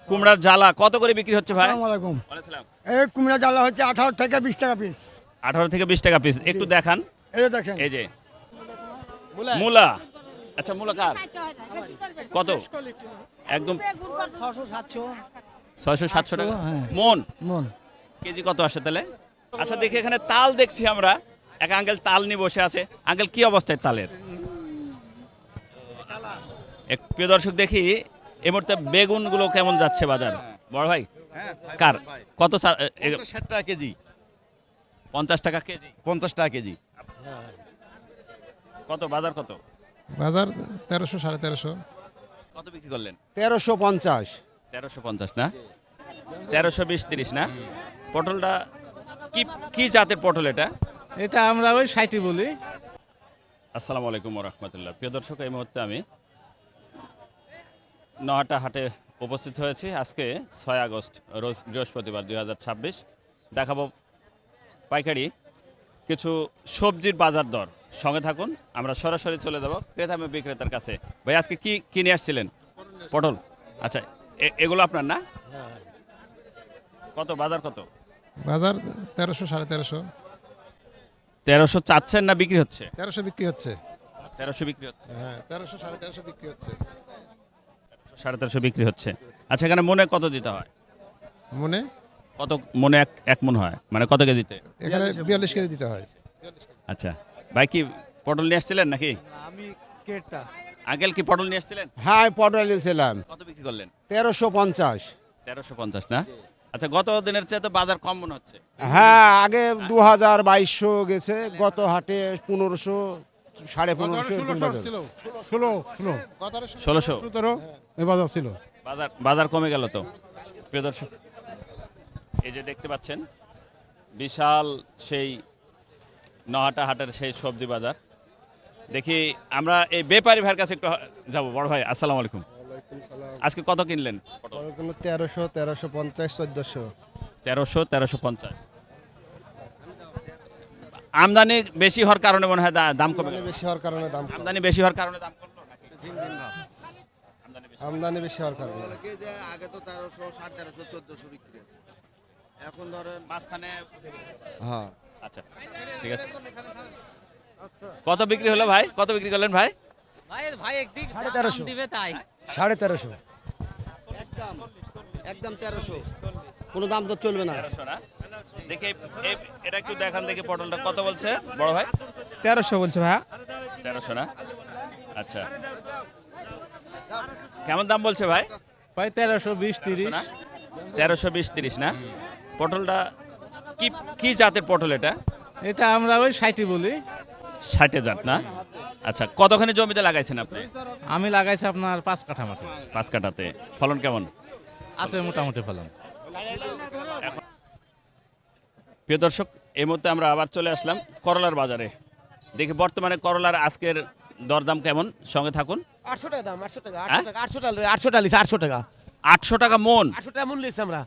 কুমড়ার জ্বালা কত করে বিক্রি হচ্ছে ভাই? আসসালামু আলাইকুম। ওয়ালাইকুম সালাম। এই কুমড়া জ্বালা হচ্ছে 18 থেকে 20 টাকা পিস। 18 থেকে 20 টাকা পিস। একটু দেখান। এই যে দেখেন, এই যে মূলা। আচ্ছা মূলা কার? কত? একদম 600-700 টাকা মন। কেজি কত আসে তাহলে? আচ্ছা দেখি এখানে তাল দেখছি আমরা। এক আঙ্কেল তাল নিয়ে বসে আছে। আঙ্কেল কি অবস্থায় তালের? প্রিয় দর্শক দেখি এই মুহূর্তে বেগুনগুলো কেমন যাচ্ছে বাজার বড় ভাই? কার কত? 60 টাকা কেজি। 50 টাকা কেজি। 50 টাকা কেজি। কত বাজার কত? বাজার 1300 1350। কত বিক্রি করলেন? 1350। 1350 না? 1320-30 না? পটলটা কি কি জাতের পটল এটা? এটা আমরা ওই 60 বলি। আসসালামু আলাইকুম ওয়া রাহমাতুল্লাহ। প্রিয় দর্শক এই মুহূর্তে আমি নহাটা হাটে উপস্থিত হয়েছি। আজকে 6 আগস্ট রোজ বৃহস্পতিবার 2026। দেখাবো পাইকারি কিছু সবজির বাজার দর। সঙ্গে থাকুন, আমরা সরাসরি চলে যাব ক্রেতা এবং বিক্রেতার কাছে। ভাই আজকে কি কিনে আসছিলেন? পটল। আচ্ছা এগুলো আপনার না? কত বাজার কত? বাজার 1300 1350। 1300 চাচ্ছেন না বিক্রি হচ্ছে? 1300 বিক্রি হচ্ছে। 1300 বিক্রি হচ্ছে। হ্যাঁ 1300 1350 বিক্রি হচ্ছে। 1350 বিক্রি হচ্ছে। আচ্ছা এখানে মনে কত দিতে হয়? মনে কত মনে? এক মন হয় মানে কত কেজিতে? এখানে 42 কেজি দিতে হয়। আচ্ছা ভাই কি পটল নিয়ে আসছিলেন নাকি? আমি কেটটা আঙ্কেল কি পটল নিয়ে আসছিলেন? হ্যাঁ পটল নিয়েছিলাম কত বিক্রি করলেন? 1350। 1350 না? আচ্ছা গত দিনের চেয়ে তো বাজার কম মনে হচ্ছে। হ্যাঁ আগে 2000-2200 গেছে, গত হাটে 1500 1550 এরকম বাজার। 1600 এই বাজার ছিল। বাজার কমে গেল তো। প্রিয় দর্শক এই যে দেখতে পাচ্ছেন বিশাল সেই নহাটা হাটের সেই সবজি বাজার। দেখি আমরা এই ব্যাপারী ভাইয়ের কাছে একটু যাবো। বড় ভাই আসসালামু আলাইকুম। আজকে কত কিনলেন পটল? 1300 1350 1400। 1300-1350। আমদানি বেশি হওয়ার কারণে মনে হয় দাম কমে গেল। বেশি হওয়ার কারণে দাম, আমদানি বেশি হওয়ার কারণে দাম কমলো নাকি? আমদানি বেশি হওয়ার কারণে। আগে তো 1300 1350 1400 বিক্রি আছে, এখন ধরেন মাঝখানে হ্যাঁ আচ্ছা ঠিক আছে। কত বিক্রি হলো ভাই? কত বিক্রি করলেন ভাই? ভাই একদিক 1350 দিবে তাই 1350। একদম একদম 1300, কোনো দাম তো চলবে না। 1300 না? দেখি এটা একটু দেখান দেখি পটলটা কত বলছে বড় ভাই? 1300 বলছে ভাই। 1300 না? আচ্ছা কেমন দাম বলছে ভাই? ভাই 1320 30 না? 1320-30 না? পটলটা কি কি জাতের পটল এটা? এটা আমরা ওই 60 বলি। 60 জাত না? আচ্ছা কতখানি জমিতে লাগাইছেন আপনি? আমি লাগাইছি আপনার 5 কাঠা মাটি। 5 কাঠাতে। ফলন কেমন? আছে মোটামুটি ফলন। প্রিয় দর্শক এই মুহূর্তে আমরা আবার চলে আসলাম করলার বাজারে। দেখি বর্তমানে করলার আজকের দরদাম কেমন। সঙ্গে থাকুন। 800 টাকা দাম, 800 টাকা, হ্যাঁ? 800 টাকা, 800 টাকা লিছি, 800 টাকা, 800 টাকা মন। 800 টাকা মূল্য লিছি আমরা।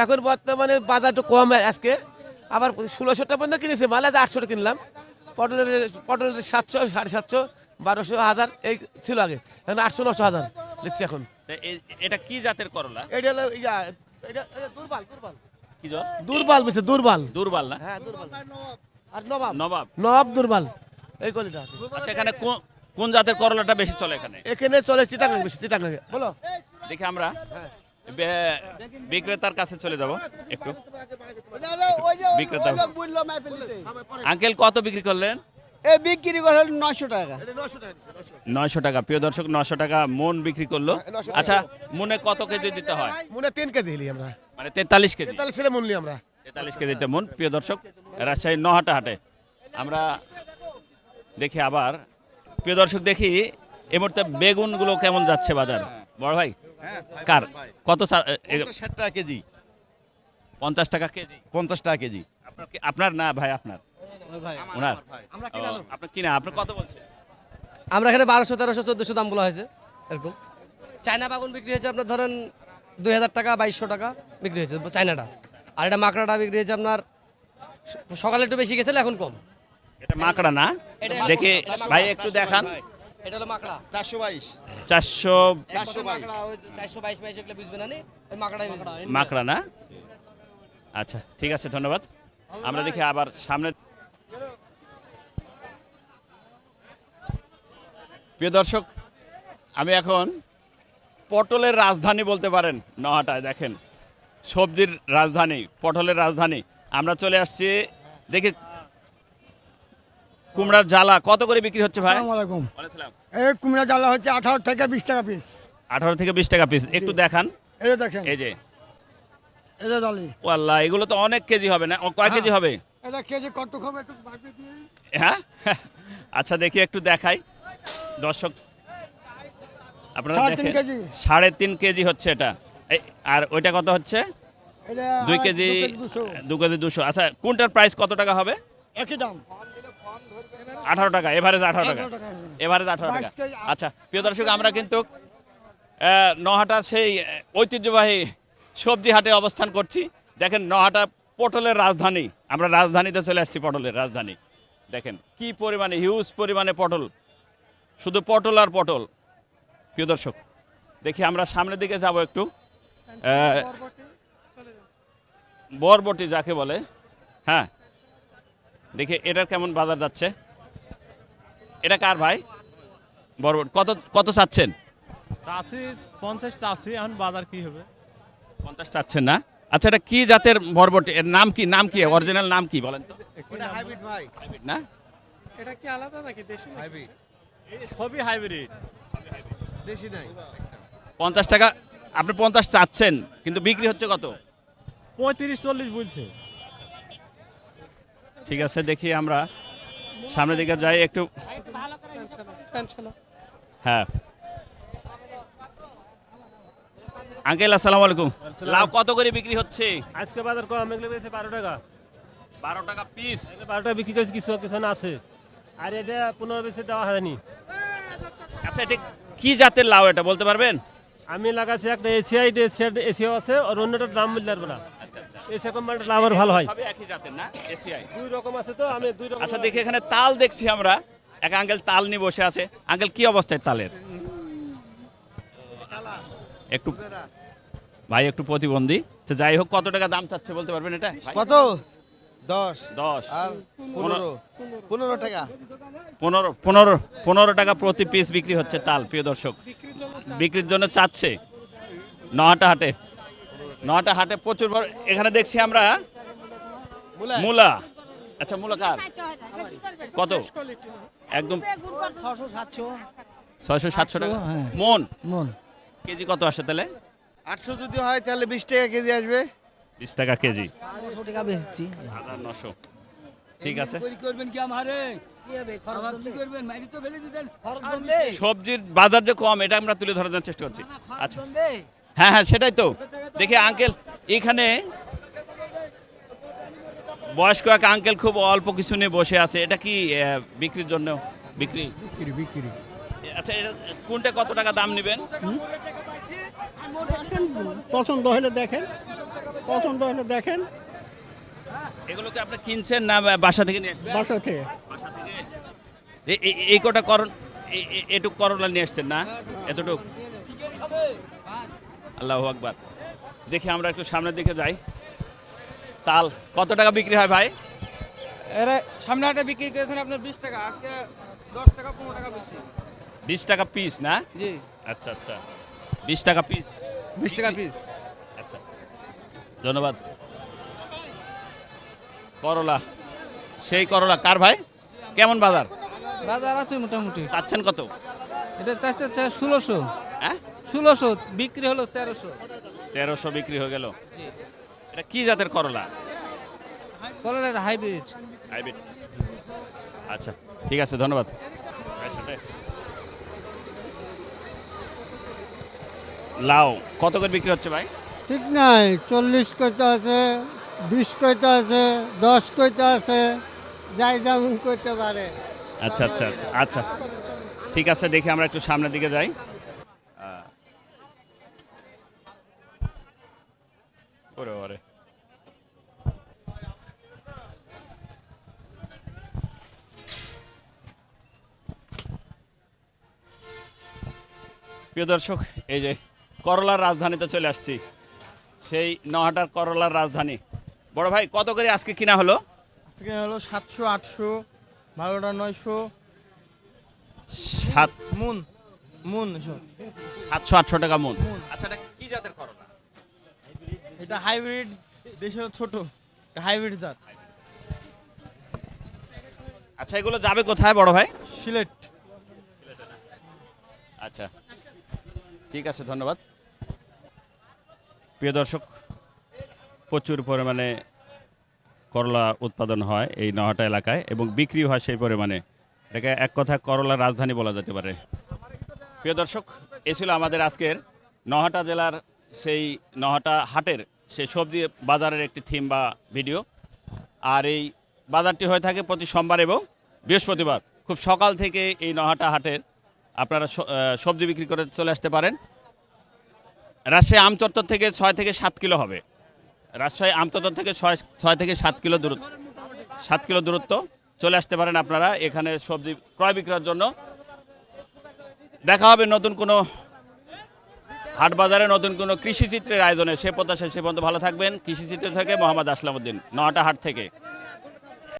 এখন বর্তমানে বাজার একটু কম আজকে, আবার 1600 টাকা পর্যন্ত কিনেছি মাল, আজ 800 টাকা কিনলাম। পটলের 700 750 1200 1000 এই ছিল আগে, এখন 800 900 1000 লিখছি এখন। তা এটা কি জাতের করলা? এটা হলো এটা দুর্বল কি জাত? দুর্বল বুঝছে, দুর্বল। দুর্বাল না? হ্যাঁ দুর্বল। আর নবাব নবাব। নবাব দুর্বল এই কলিটা। আচ্ছা এখানে কোন জাতের করলাটা বেশি চলে এখানে? এখানে চলে চিটাগাং, বেশি চিটাগাং। বলো দেখি আমরা বিক্রেতার কাছে চলে যাব একটু। বিক্রেতা আঙ্কেল কত বিক্রি করলেন? এই বিক্রি করে 900 টাকা। 900 টাকা। প্রিয় দর্শক 900 টাকা মন বিক্রি করলো। আচ্ছা মনে কত কেজি দিতে হয়? মনে 3 কেজি দিলি আমরা, মানে 43 কেজি। 43 ছেলে মূল্য আমরা। 43 কেজিতে মন। প্রিয় দর্শক রাজশাহী নহাটা হাটে আমরা দেখি আবার। প্রিয় দর্শক দেখি এই মুহূর্তে বেগুনগুলো কেমন যাচ্ছে বাজার বড় ভাই? কার কত? 60 টাকা কেজি। 50 টাকা কেজি। 50 টাকা কেজি। আপনার না ভাই? আপনার ওনার আপনার কিনা? আপনি কত বলছেন? আমরা এখানে 1200 1300 1400 দাম বলা হয়েছে এরকম। চায়না বাগুন বিক্রি হয়েছে আপনার ধরেন 2000 টাকা 2200 টাকা বিক্রি হয়েছে চায়নাটা। আর এটা মাকড়াটা বিক্রি হয়েছে আপনার সকালে একটু বেশি গেছিল, এখন কম। এটা মাকড়া না? দেখি ভাই একটু দেখান। এটা হলো মাকড়া। 422। 400 422 মাইশ এগুলো বুঝবে না নি ওই মাকড়াই মাকড়া না? আচ্ছা ঠিক আছে, ধন্যবাদ। আমরা দেখি আবার সামনে। প্রিয় দর্শক, আমি এখন পটলের রাজধানী বলতে পারেন নহাটায়। দেখেন, সবজির রাজধানী, পটলের রাজধানী। আমরা চলে আসছি, দেখি কুমড়ার জ্বালা কত করে বিক্রি হচ্ছে ভাই? আসসালামু আলাইকুম। বলেছিলাম এই কুমড়া জ্বালা হচ্ছে 18 থেকে 20 টাকা পিস। 18 থেকে 20 টাকা পিস। একটু দেখান, এই যে দেখেন, এই যে এই যে ডালি। ওয়াল্লাহ, এগুলো তো অনেক কেজি হবে না? কয় কেজি হবে? এটা কেজি কত হবে একটু ভাবি দিই। হ্যাঁ আচ্ছা, দেখি একটু দেখাই দর্শক, আপনারা 3.5 দেখেন। কেজি। 3.5 কেজি হচ্ছে এটা। আর ওইটা কত হচ্ছে? এটা 2 কেজি। 200 2 কেজি 200। আচ্ছা, কোনটার প্রাইস কত টাকা হবে? একই দাম। 18 টাকা, এভারেজ 18 টাকা, 18 টাকা। এভারেজ 18 টাকা। 22 কেজি। আচ্ছা প্রিয় দর্শক, আমরা কিন্তু নহাটার সেই ঐতিহ্যবাহী সবজি হাটে অবস্থান করছি। দেখেন, নহাটা পটলের রাজধানী। আমরা রাজধানীতে চলে আসছি, পটলের রাজধানী। দেখেন কি পরিমাণে, হিউজ পরিমাণে পটল, শুধু পটল আর পটল। প্রিয় দর্শক, দেখি আমরা সামনের দিকে যাব একটু। বরবটি যাকে বলে, হ্যাঁ, দেখি এটার কেমন বাজার যাচ্ছে। এটা কার ভাই? বরবটি কত কত চাচ্ছেন? চাষি 50 চাষি, এখন বাজার কি হবে? 50 চাচ্ছেন না? আচ্ছা, এটা কি জাতের বরবটি? এর নাম কি? নাম কি? অরিজিনাল নাম কি বলেন তো? ওটা হাইব্রিড ভাই। হাইব্রিড না? এটা কি আলাদা নাকি দেশি? হাইব্রিড, এই সবই হাইব্রিড। দেশি নাই। 50 টাকা আপনি 50 চাচ্ছেন, কিন্তু বিক্রি হচ্ছে কত? 35-40 বলছে। ঠিক আছে, দেখি আমরা সামনের দিকে যাই একটু। হ্যাঁ আঙ্কেল, আসসালামু আলাইকুম। লাউ কত করে বিক্রি হচ্ছে? আজকে বাজার কম, এগুলো বেশি 12 টাকা। 12 টাকা পিস। 12 টাকা বিক্রি করেছে, কিছু কিছু না আছে। আর এটা 15 বেশি দেওয়া হয়নি। আচ্ছা, এটা কি জাতের লাউ এটা বলতে পারবেন? আমি লাগাচ্ছি একটা এসিও আছে, আর অন্যটার দাম বলতে পারবো না। আচ্ছা আচ্ছা, এসিয়া কোম্পানির লাভার ভালো হয়। সবই একই জাতের না? এসিআই। 2 রকম আছে তো, আমি 2 রকম। আচ্ছা, দেখি এখানে তাল দেখছি আমরা। এক আঙ্কেল তাল নিয়ে বসে আছে। আঙ্কেল, কি অবস্থায় তালের? একটু ভাই, একটু প্রতিবন্ধী তো, যাই হোক, কত টাকা দাম চাচ্ছে বলতে পারবেন এটা? কত? 10 10 আর 15 টাকা। 15 টাকা প্রতি পিস বিক্রি হচ্ছে তাল। প্রিয় দর্শক, বিক্রির জন্য চাচ্ছে নহাটা হাটে। নহাটা হাটে প্রচুর বড়। এখানে দেখছি আমরা মূলা। আচ্ছা, মূলা কার? কত? একদম 600-700 টাকা মন। কেজি কত আসে তাহলে? 800 যদি হয় তাহলে 20 টাকা কেজি আসবে। 20 টাকা কেজি। 900 টাকা বেচছি। 1900। ঠিক আছে। সবজির বাজার যে কম, এটা আমরা তুলে ধরার চেষ্টা করছি। আচ্ছা, হ্যাঁ হ্যাঁ, সেটাই তো। দেখি আঙ্কেল, এখানে বয়স্ক এক আঙ্কেল খুব অল্প কিছু নিয়ে বসে আছে। এটা কি বিক্রির জন্য? বিক্রি। আচ্ছা, এটা কোনটা কত টাকা দাম নেবেন? পছন্দ হলে দেখেন, পছন্দ হলে দেখেন। এগুলোকে আপনি কিনছেন না বাসা থেকে নিয়ে আসছেন? বাসা থেকে। বাসা থেকে এই কটা এটুক করলা নিয়ে আসছেন না? এতটুক? আল্লাহু আকবার। দেখি আমরা একটু সামনের দিকে যাই। তাল কত টাকা বিক্রি হয় ভাই? এর সামনে একটা বিক্রি করেছেন আপনার 20 টাকা, আজকে 10 টাকা 15 টাকা বেশি। 20 টাকা পিস না? জি। আচ্ছা আচ্ছা, 20 টাকা পিস। 20 টাকা পিস। আচ্ছা, ধন্যবাদ। করলা, সেই করলা কার ভাই? কেমন বাজার? বাজার আছে মোটামুটি। চাচ্ছেন কত? এটা চাচ্ছে 1600। হ্যাঁ, 1600 বিক্রি হলো 1300। 1300 বিক্রি হয়ে গেল। এটা কি জাতের করলা? করলার হাইব্রিড। হাইব্রিড। আচ্ছা, ঠিক আছে, ধন্যবাদ। ভাইয়ের সাথে লাউ কত করে বিক্রি হচ্ছে ভাই? ঠিক নাই, 40 কইতে আছে, 20 কইতে আছে, 10 কইতে আছে, যাই যেমন কইতে পারে। আচ্ছা আচ্ছা আচ্ছা আচ্ছা, ঠিক আছে, দেখি আমরা একটু সামনের দিকে যাই। ওরে ওরে, প্রিয় দর্শক, এই যে করলার রাজধানীতে চলে আসছি, সেই নহাটার করলার রাজধানী। বড় ভাই, কত করে আজকে কিনা হলো? আজকে হলো 700 800 ভালোটা 900 সাত মুন মুন এসব। 700-800 টাকা মন। আচ্ছা, এটা কি জাতের করলা? এটা হাইব্রিড, দেশের ছোট হাইব্রিড জাত। আচ্ছা, এগুলো যাবে কোথায় বড় ভাই? সিলেট। আচ্ছা, ঠিক আছে, ধন্যবাদ। প্রিয় দর্শক, প্রচুর পরিমাণে করলা উৎপাদন হয় এই নহাটা এলাকায় এবং বিক্রি হয় সেই পরিমাণে। এটাকে এক কথা করলার রাজধানী বলা যেতে পারে। প্রিয় দর্শক, এ ছিল আমাদের আজকের নহাটা জেলার সেই নহাটা হাটের সেই সবজি বাজারের একটি থিম বা ভিডিও। আর এই বাজারটি হয়ে থাকে প্রতি সোমবার এবং বৃহস্পতিবার। খুব সকাল থেকে এই নহাটা হাটের আপনারা সবজি বিক্রি করে চলে আসতে পারেন। রাজশাহী আমচত্বর থেকে 6 থেকে 7 কিলো হবে। রাজশাহী আমচত্বর থেকে 6 থেকে 7 কিলো দূরত্ব, 7 কিলো দূরত্ব। চলে আসতে পারেন আপনারা এখানে সবজি ক্রয় বিক্রয়ের জন্য। দেখা হবে নতুন কোনো হাট বাজারে, নতুন কোনো কৃষিচিত্রের আয়োজনে। সে প্রত্যাশা, সে পর্যন্ত ভালো থাকবেন। কৃষিচিত্র থেকে মোহাম্মদ আসলামউদ্দিন, নহাটা হাট থেকে।